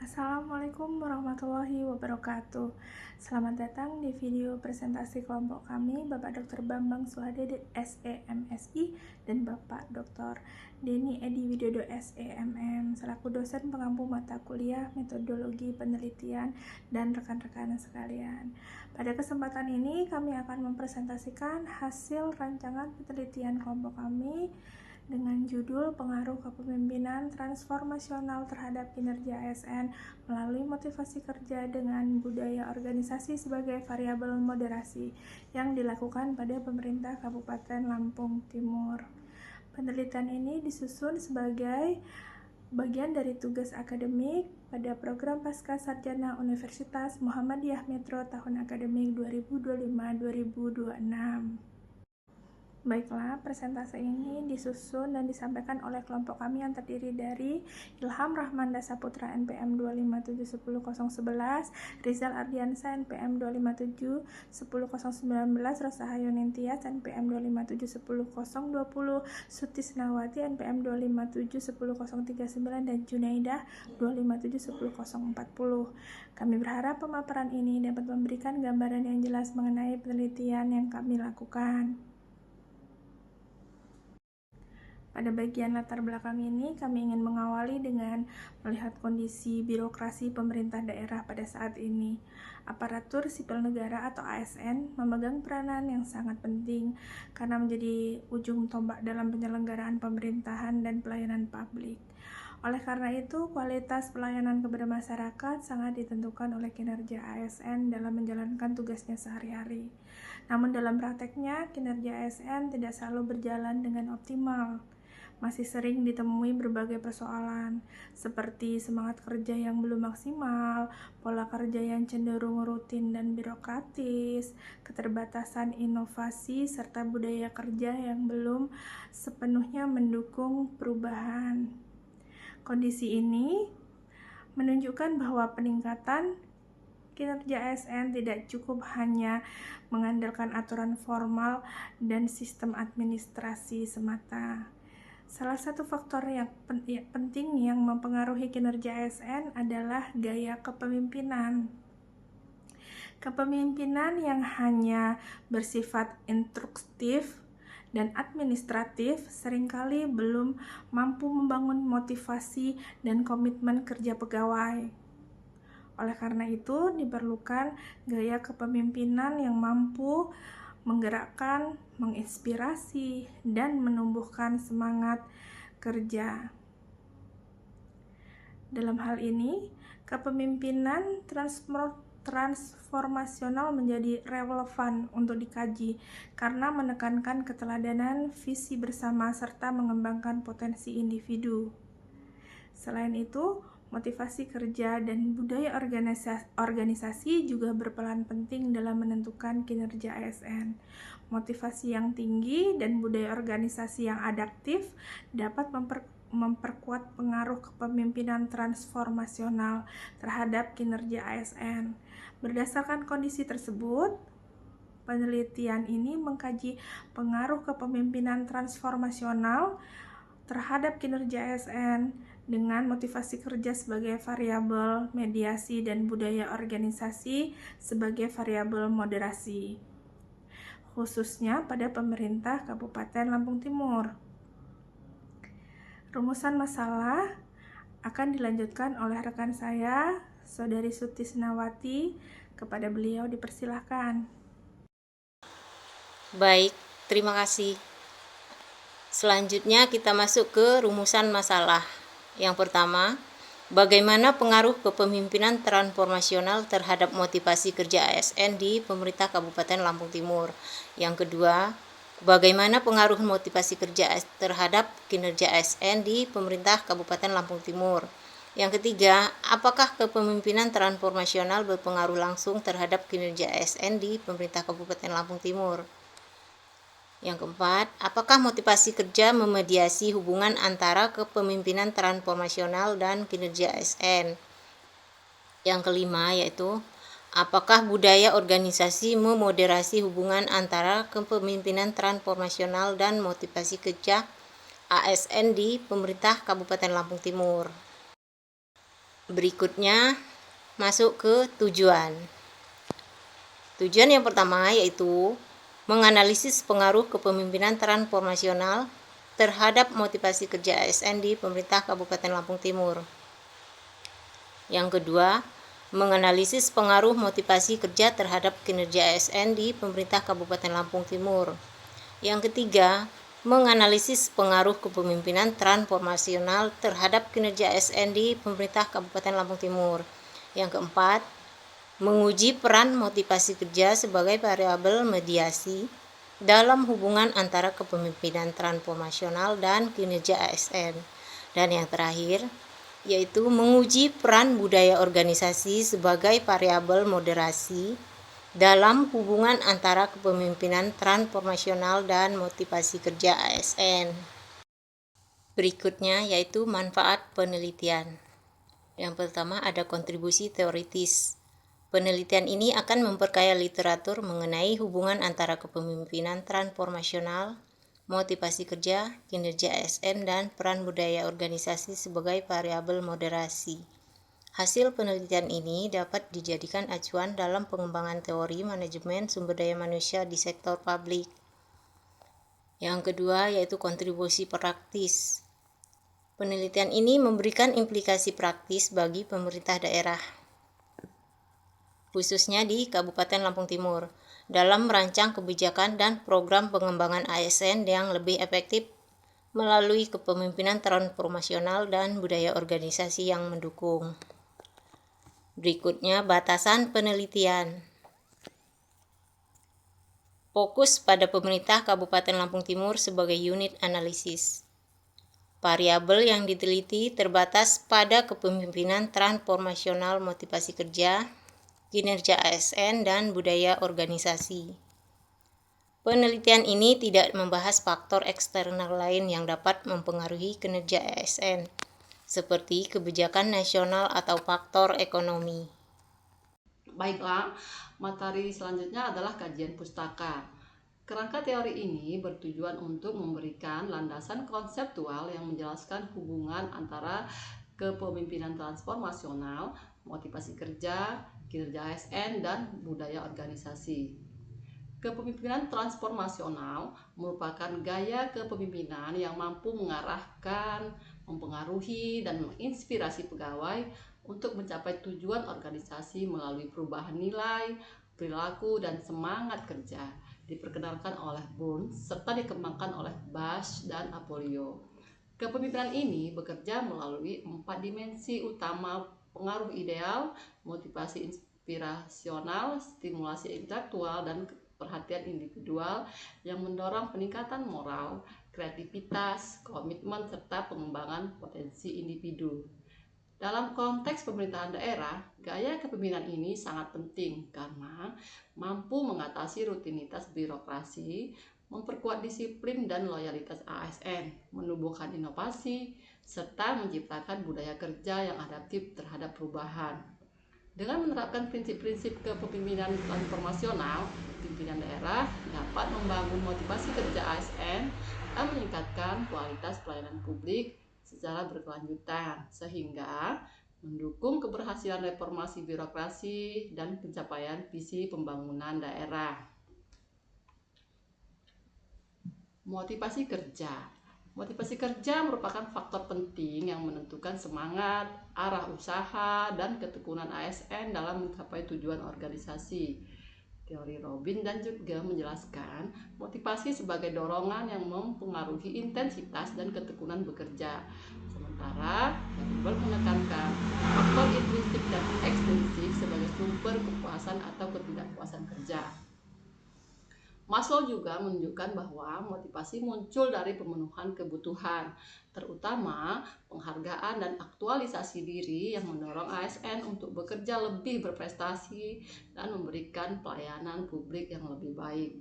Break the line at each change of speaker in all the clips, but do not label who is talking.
Assalamualaikum warahmatullahi wabarakatuh. Selamat datang di video presentasi kelompok kami, Bapak Dr. Bambang Suhadede SEMSI dan Bapak Dr. Denny Edi Widodo SEMM selaku dosen pengampu mata kuliah metodologi penelitian dan rekan-rekan sekalian. Pada kesempatan ini kami akan mempresentasikan hasil rancangan penelitian kelompok kami dengan judul Pengaruh Kepemimpinan Transformasional Terhadap Kinerja ASN melalui Motivasi Kerja dengan Budaya Organisasi sebagai Variabel Moderasi yang dilakukan pada pemerintah Kabupaten Lampung Timur. Penelitian ini disusun sebagai bagian dari tugas akademik pada program Pasca Sarjana Universitas Muhammadiyah Metro tahun akademik 2025-2026. Baiklah, presentasi ini disusun dan disampaikan oleh kelompok kami yang terdiri dari Ilham Rahmanda Saputra NPM 2571011, Rizal Ardiansa NPM 2571019, Rosahayu Nintias NPM 2571020, Sutisnawati NPM 2571039 dan Junaidah 2571040. Kami berharap pemaparan ini dapat memberikan gambaran yang jelas mengenai penelitian yang kami lakukan. Pada bagian latar belakang ini, kami ingin mengawali dengan melihat kondisi birokrasi pemerintah daerah pada saat ini. Aparatur sipil negara atau ASN memegang peranan yang sangat penting karena menjadi ujung tombak dalam penyelenggaraan pemerintahan dan pelayanan publik. Oleh karena itu, kualitas pelayanan kepada masyarakat sangat ditentukan oleh kinerja ASN dalam menjalankan tugasnya sehari-hari. Namun dalam prakteknya, kinerja ASN tidak selalu berjalan dengan optimal. Masih sering ditemui berbagai persoalan, seperti semangat kerja yang belum maksimal, pola kerja yang cenderung rutin dan birokratis, keterbatasan inovasi, serta budaya kerja yang belum sepenuhnya mendukung perubahan. Kondisi ini menunjukkan bahwa peningkatan kinerja ASN tidak cukup hanya mengandalkan aturan formal dan sistem administrasi semata. Salah satu faktor yang penting yang mempengaruhi kinerja ASN adalah gaya kepemimpinan. Kepemimpinan yang hanya bersifat instruktif dan administratif seringkali belum mampu membangun motivasi dan komitmen kerja pegawai. Oleh karena itu, diperlukan gaya kepemimpinan yang mampu menggerakkan, menginspirasi, dan menumbuhkan semangat kerja. Dalam hal ini, kepemimpinan transformasional menjadi relevan untuk dikaji karena menekankan keteladanan, visi bersama, serta mengembangkan potensi individu. Selain itu, motivasi kerja dan budaya organisasi juga berperan penting dalam menentukan kinerja ASN. Motivasi yang tinggi dan budaya organisasi yang adaptif dapat memperkuat pengaruh kepemimpinan transformasional terhadap kinerja ASN. Berdasarkan kondisi tersebut, penelitian ini mengkaji pengaruh kepemimpinan transformasional terhadap kinerja ASN dengan motivasi kerja sebagai variabel mediasi dan budaya organisasi sebagai variabel moderasi, khususnya pada pemerintah Kabupaten Lampung Timur. Rumusan masalah akan dilanjutkan oleh rekan saya, Saudari Sutisnawati. Kepada beliau dipersilahkan.
Baik, terima kasih. Selanjutnya kita masuk ke rumusan masalah. Yang pertama, bagaimana pengaruh kepemimpinan transformasional terhadap motivasi kerja ASN di pemerintah Kabupaten Lampung Timur. Yang kedua, bagaimana pengaruh motivasi kerja terhadap kinerja ASN di pemerintah Kabupaten Lampung Timur. Yang ketiga, apakah kepemimpinan transformasional berpengaruh langsung terhadap kinerja ASN di pemerintah Kabupaten Lampung Timur. Yang keempat, apakah motivasi kerja memediasi hubungan antara kepemimpinan transformasional dan kinerja ASN? Yang kelima yaitu, apakah budaya organisasi memoderasi hubungan antara kepemimpinan transformasional dan motivasi kerja ASN di pemerintah Kabupaten Lampung Timur? Berikutnya masuk ke tujuan. Tujuan yang pertama yaitu menganalisis pengaruh kepemimpinan transformasional terhadap motivasi kerja ASN di pemerintah Kabupaten Lampung Timur. Yang kedua, menganalisis pengaruh motivasi kerja terhadap kinerja ASN di pemerintah Kabupaten Lampung Timur. Yang ketiga, menganalisis pengaruh kepemimpinan transformasional terhadap kinerja ASN di pemerintah Kabupaten Lampung Timur. Yang keempat, menguji peran motivasi kerja sebagai variabel mediasi dalam hubungan antara kepemimpinan transformasional dan kinerja ASN. Dan yang terakhir, yaitu menguji peran budaya organisasi sebagai variabel moderasi dalam hubungan antara kepemimpinan transformasional dan motivasi kerja ASN. Berikutnya yaitu manfaat penelitian. Yang pertama ada kontribusi teoritis. Penelitian ini akan memperkaya literatur mengenai hubungan antara kepemimpinan transformasional, motivasi kerja, kinerja ASN, dan peran budaya organisasi sebagai variabel moderasi. Hasil penelitian ini dapat dijadikan acuan dalam pengembangan teori manajemen sumber daya manusia di sektor publik. Yang kedua yaitu kontribusi praktis. Penelitian ini memberikan implikasi praktis bagi pemerintah daerah, khususnya di Kabupaten Lampung Timur, dalam merancang kebijakan dan program pengembangan ASN yang lebih efektif melalui kepemimpinan transformasional dan budaya organisasi yang mendukung. Berikutnya, batasan penelitian. Fokus pada pemerintah Kabupaten Lampung Timur sebagai unit analisis. Variabel yang diteliti terbatas pada kepemimpinan transformasional motivasi kerja, kinerja ASN, dan budaya organisasi. Penelitian ini tidak membahas faktor eksternal lain yang dapat mempengaruhi kinerja ASN, seperti kebijakan nasional atau faktor ekonomi.
Baiklah, materi selanjutnya adalah kajian pustaka. Kerangka teori ini bertujuan untuk memberikan landasan konseptual yang menjelaskan hubungan antara kepemimpinan transformasional, motivasi kerja, kinerja ASN, dan budaya organisasi. Kepemimpinan transformasional merupakan gaya kepemimpinan yang mampu mengarahkan, mempengaruhi, dan menginspirasi pegawai untuk mencapai tujuan organisasi melalui perubahan nilai, perilaku, dan semangat kerja. Diperkenalkan oleh Burns serta dikembangkan oleh Bash dan Apolio. Kepemimpinan ini bekerja melalui 4 dimensi utama: pengaruh ideal, motivasi inspirasional, stimulasi intelektual, dan perhatian individual yang mendorong peningkatan moral, kreativitas, komitmen, serta pengembangan potensi individu. Dalam konteks pemerintahan daerah, gaya kepemimpinan ini sangat penting karena mampu mengatasi rutinitas birokrasi, memperkuat disiplin dan loyalitas ASN, menumbuhkan inovasi, serta menciptakan budaya kerja yang adaptif terhadap perubahan. Dengan menerapkan prinsip-prinsip kepemimpinan transformasional, pimpinan daerah dapat membangun motivasi kerja ASN dan meningkatkan kualitas pelayanan publik secara berkelanjutan, sehingga mendukung keberhasilan reformasi birokrasi dan pencapaian visi pembangunan daerah. Motivasi kerja. Motivasi kerja merupakan faktor penting yang menentukan semangat, arah usaha, dan ketekunan ASN dalam mencapai tujuan organisasi. Teori Robin dan juga menjelaskan motivasi sebagai dorongan yang mempengaruhi intensitas dan ketekunan bekerja. Sementara Campbell menekankan faktor intrinsik dan ekstrinsik sebagai sumber kepuasan atau ketidakpuasan kerja. Maslow juga menunjukkan bahwa motivasi muncul dari pemenuhan kebutuhan, terutama penghargaan dan aktualisasi diri yang mendorong ASN untuk bekerja lebih berprestasi dan memberikan pelayanan publik yang lebih baik.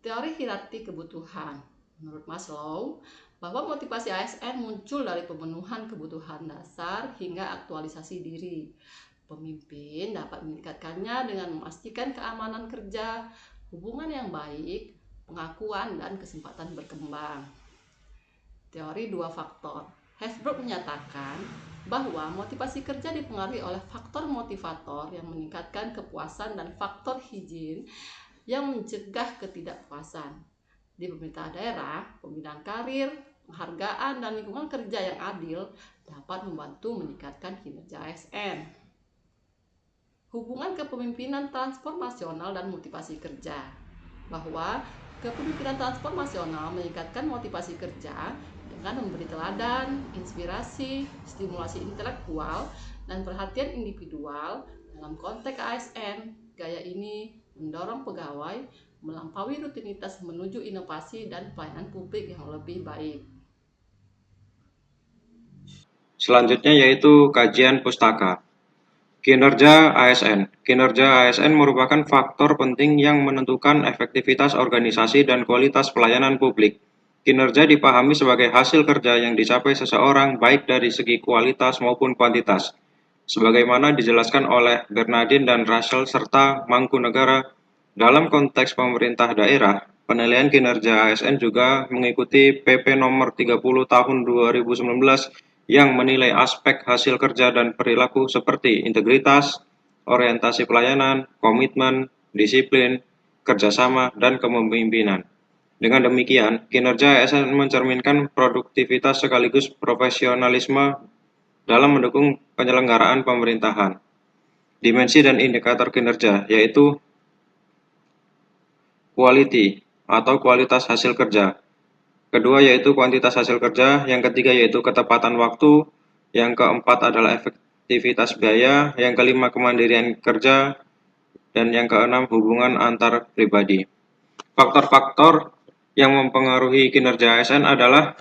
Teori hierarki kebutuhan. Menurut Maslow, bahwa motivasi ASN muncul dari pemenuhan kebutuhan dasar hingga aktualisasi diri. Pemimpin dapat meningkatkannya dengan memastikan keamanan kerja, hubungan yang baik, pengakuan, dan kesempatan berkembang. Teori 2 faktor. Hasbrook menyatakan bahwa motivasi kerja dipengaruhi oleh faktor motivator yang meningkatkan kepuasan dan faktor higien yang mencegah ketidakpuasan. Di pemerintah daerah, pembinaan karir, penghargaan, dan lingkungan kerja yang adil dapat membantu meningkatkan kinerja ASN. Hubungan kepemimpinan transformasional dan motivasi kerja, bahwa kepemimpinan transformasional meningkatkan motivasi kerja dengan memberi teladan, inspirasi, stimulasi intelektual, dan perhatian individual dalam konteks ASN. Gaya ini mendorong pegawai melampaui rutinitas menuju inovasi dan pelayanan publik yang lebih baik.
Selanjutnya yaitu kajian pustaka. Kinerja ASN. Kinerja ASN merupakan faktor penting yang menentukan efektivitas organisasi dan kualitas pelayanan publik. Kinerja dipahami sebagai hasil kerja yang dicapai seseorang baik dari segi kualitas maupun kuantitas. Sebagaimana dijelaskan oleh Bernardin dan Russell serta Mangkunegara, dalam konteks pemerintah daerah, penilaian kinerja ASN juga mengikuti PP nomor 30 tahun 2019 yang menilai aspek hasil kerja dan perilaku seperti integritas, orientasi pelayanan, komitmen, disiplin, kerjasama, dan kepemimpinan. Dengan demikian, kinerja ASN mencerminkan produktivitas sekaligus profesionalisme dalam mendukung penyelenggaraan pemerintahan. Dimensi dan indikator kinerja yaitu quality atau kualitas hasil kerja. Kedua yaitu kuantitas hasil kerja, yang ketiga yaitu ketepatan waktu, yang keempat adalah efektivitas biaya, yang kelima kemandirian kerja, dan yang keenam hubungan antar pribadi. Faktor-faktor yang mempengaruhi kinerja ASN adalah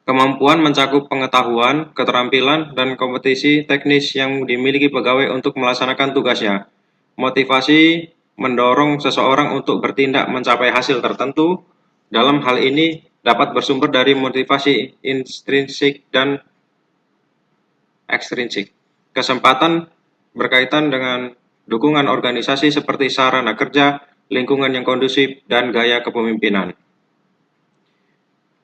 kemampuan mencakup pengetahuan, keterampilan, dan kompetisi teknis yang dimiliki pegawai untuk melaksanakan tugasnya. Motivasi mendorong seseorang untuk bertindak mencapai hasil tertentu. Dalam hal ini dapat bersumber dari motivasi intrinsik dan ekstrinsik. Kesempatan berkaitan dengan dukungan organisasi seperti sarana kerja, lingkungan yang kondusif, dan gaya kepemimpinan.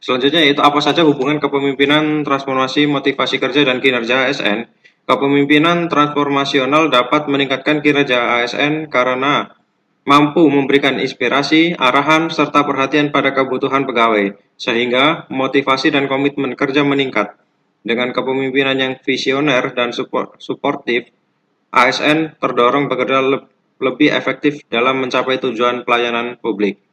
Selanjutnya yaitu apa saja hubungan kepemimpinan, transformasi, motivasi kerja, dan kinerja ASN. Kepemimpinan transformasional dapat meningkatkan kinerja ASN karena mampu memberikan inspirasi, arahan, serta perhatian pada kebutuhan pegawai, sehingga motivasi dan komitmen kerja meningkat. Dengan kepemimpinan yang visioner dan suportif, ASN terdorong bekerja lebih efektif dalam mencapai tujuan pelayanan publik.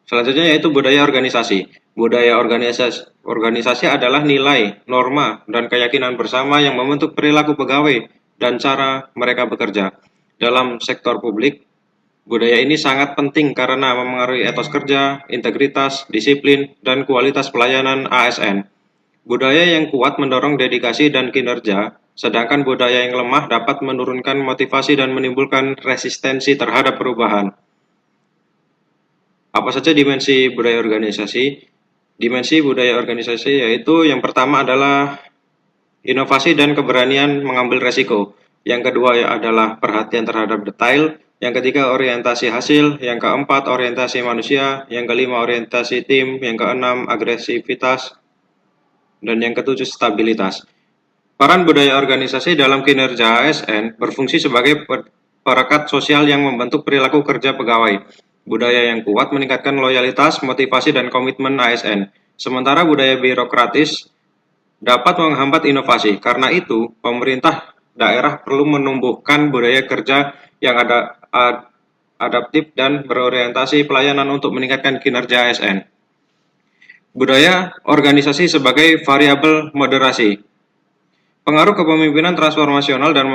Selanjutnya yaitu budaya organisasi. Budaya organisasi adalah nilai, norma, dan keyakinan bersama yang membentuk perilaku pegawai dan cara mereka bekerja. Dalam sektor publik, budaya ini sangat penting karena memengaruhi etos kerja, integritas, disiplin, dan kualitas pelayanan ASN. Budaya yang kuat mendorong dedikasi dan kinerja, sedangkan budaya yang lemah dapat menurunkan motivasi dan menimbulkan resistensi terhadap perubahan. Apa saja dimensi budaya organisasi? Dimensi budaya organisasi yaitu yang pertama adalah inovasi dan keberanian mengambil resiko. Yang kedua adalah perhatian terhadap detail. Yang ketiga orientasi hasil. Yang keempat orientasi manusia. Yang kelima orientasi tim. Yang keenam agresivitas. Dan yang ketujuh stabilitas. Peran budaya organisasi dalam kinerja ASN berfungsi sebagai perekat sosial yang membentuk perilaku kerja pegawai. Budaya yang kuat meningkatkan loyalitas, motivasi, dan komitmen ASN. Sementara budaya birokratis dapat menghambat inovasi. Karena itu, pemerintah daerah perlu menumbuhkan budaya kerja yang adaptif dan berorientasi pelayanan untuk meningkatkan kinerja ASN. Budaya organisasi sebagai variabel moderasi. Pengaruh kepemimpinan transformasional dan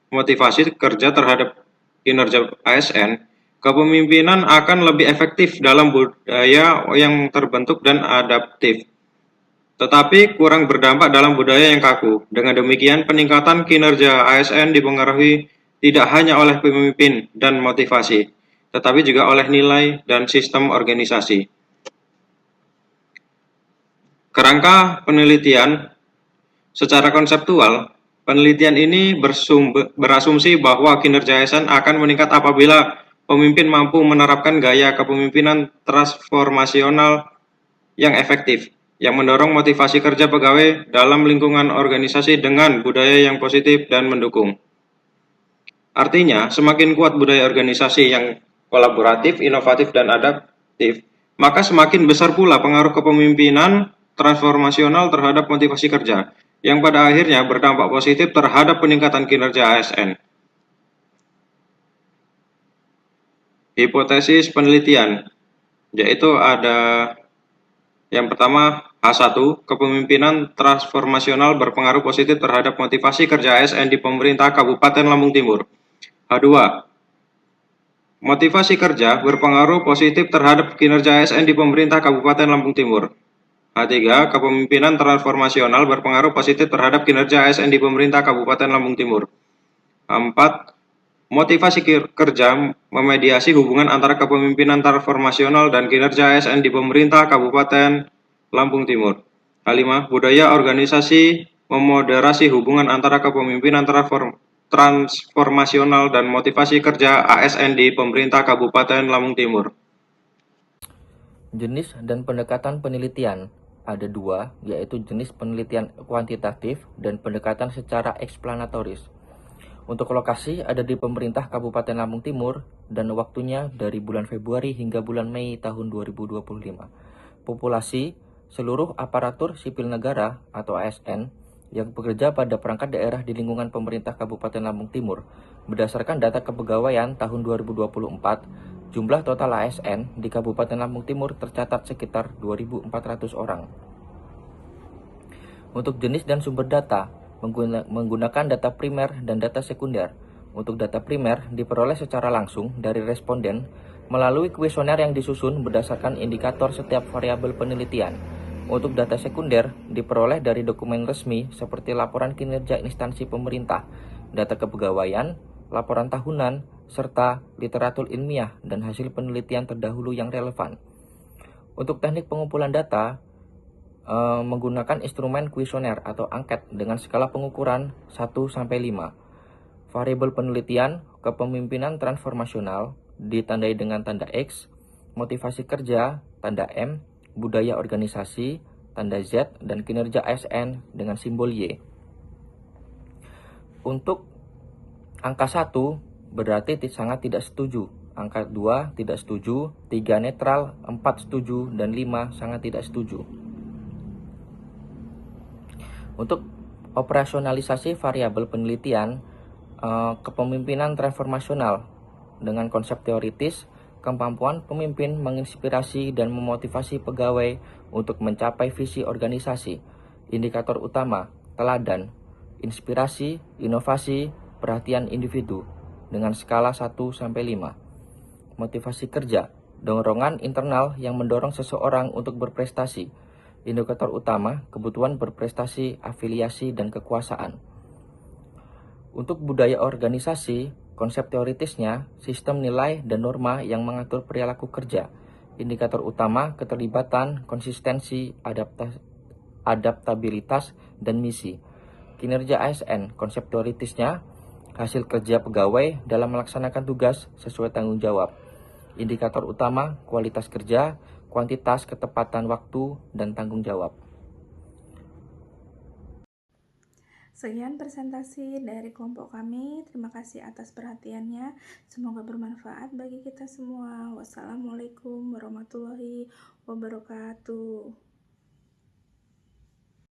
motivasi kerja terhadap kinerja ASN. Kepemimpinan akan lebih efektif dalam budaya yang terbentuk dan adaptif, tetapi kurang berdampak dalam budaya yang kaku. Dengan demikian, peningkatan kinerja ASN dipengaruhi tidak hanya oleh pemimpin dan motivasi, tetapi juga oleh nilai dan sistem organisasi. Kerangka penelitian secara konseptual, penelitian ini berasumsi bahwa kinerja ASN akan meningkat apabila pemimpin mampu menerapkan gaya kepemimpinan transformasional yang efektif. yang mendorong motivasi kerja pegawai dalam lingkungan organisasi dengan budaya yang positif dan mendukung. Artinya, semakin kuat budaya organisasi yang kolaboratif, inovatif, dan adaptif, maka semakin besar pula pengaruh kepemimpinan transformasional terhadap motivasi kerja, yang pada akhirnya berdampak positif terhadap peningkatan kinerja ASN. Hipotesis penelitian, yaitu ada yang pertama, H1, kepemimpinan transformasional berpengaruh positif terhadap motivasi kerja ASN di pemerintah Kabupaten Lampung Timur. H2, motivasi kerja berpengaruh positif terhadap kinerja ASN di pemerintah Kabupaten Lampung Timur. H3, kepemimpinan transformasional berpengaruh positif terhadap kinerja ASN di pemerintah Kabupaten Lampung Timur. H4, motivasi kerja memediasi hubungan antara kepemimpinan transformasional dan kinerja ASN di pemerintah Kabupaten Lampung Timur. H5, budaya organisasi memoderasi hubungan antara kepemimpinan transformasional dan motivasi kerja ASN di pemerintah Kabupaten Lampung Timur.
Jenis dan pendekatan penelitian ada dua, yaitu jenis penelitian kuantitatif dan pendekatan secara eksplanatoris. Untuk lokasi ada di pemerintah Kabupaten Lampung Timur dan waktunya dari bulan Februari hingga bulan Mei tahun 2025. Populasi seluruh aparatur sipil negara atau ASN yang bekerja pada perangkat daerah di lingkungan pemerintah Kabupaten Lampung Timur. Berdasarkan data kepegawaian tahun 2024, jumlah total ASN di Kabupaten Lampung Timur tercatat sekitar 2.400 orang. Untuk jenis dan sumber data, menggunakan data primer dan data sekunder. Untuk data primer diperoleh secara langsung dari responden melalui kuesioner yang disusun berdasarkan indikator setiap variabel penelitian. Untuk data sekunder diperoleh dari dokumen resmi seperti laporan kinerja instansi pemerintah, data kepegawaian, laporan tahunan, serta literatur ilmiah dan hasil penelitian terdahulu yang relevan. Untuk teknik pengumpulan data, menggunakan instrumen kuesioner atau angket dengan skala pengukuran 1-5. Variabel penelitian, kepemimpinan transformasional ditandai dengan tanda X, motivasi kerja, tanda M, budaya organisasi, tanda Z, dan kinerja ASN dengan simbol Y. Untuk angka 1 berarti sangat tidak setuju, angka 2 tidak setuju, 3 netral, 4 setuju, dan 5 sangat tidak setuju. Untuk operasionalisasi variabel penelitian, kepemimpinan transformasional dengan konsep teoritis, kemampuan pemimpin menginspirasi dan memotivasi pegawai untuk mencapai visi organisasi. Indikator utama, teladan, inspirasi, inovasi, perhatian individu dengan skala 1-5. Motivasi kerja, dorongan internal yang mendorong seseorang untuk berprestasi. Indikator utama, kebutuhan berprestasi, afiliasi, dan kekuasaan. Untuk budaya organisasi, konsep teoritisnya, sistem nilai dan norma yang mengatur perilaku kerja. Indikator utama, keterlibatan, konsistensi, adaptabilitas, dan misi. Kinerja ASN, konsep teoritisnya, hasil kerja pegawai dalam melaksanakan tugas sesuai tanggung jawab. Indikator utama, kualitas kerja, kuantitas, ketepatan waktu, dan tanggung jawab.
Sekian presentasi dari kelompok kami. Terima kasih atas perhatiannya. Semoga bermanfaat bagi kita semua. Wassalamualaikum warahmatullahi wabarakatuh.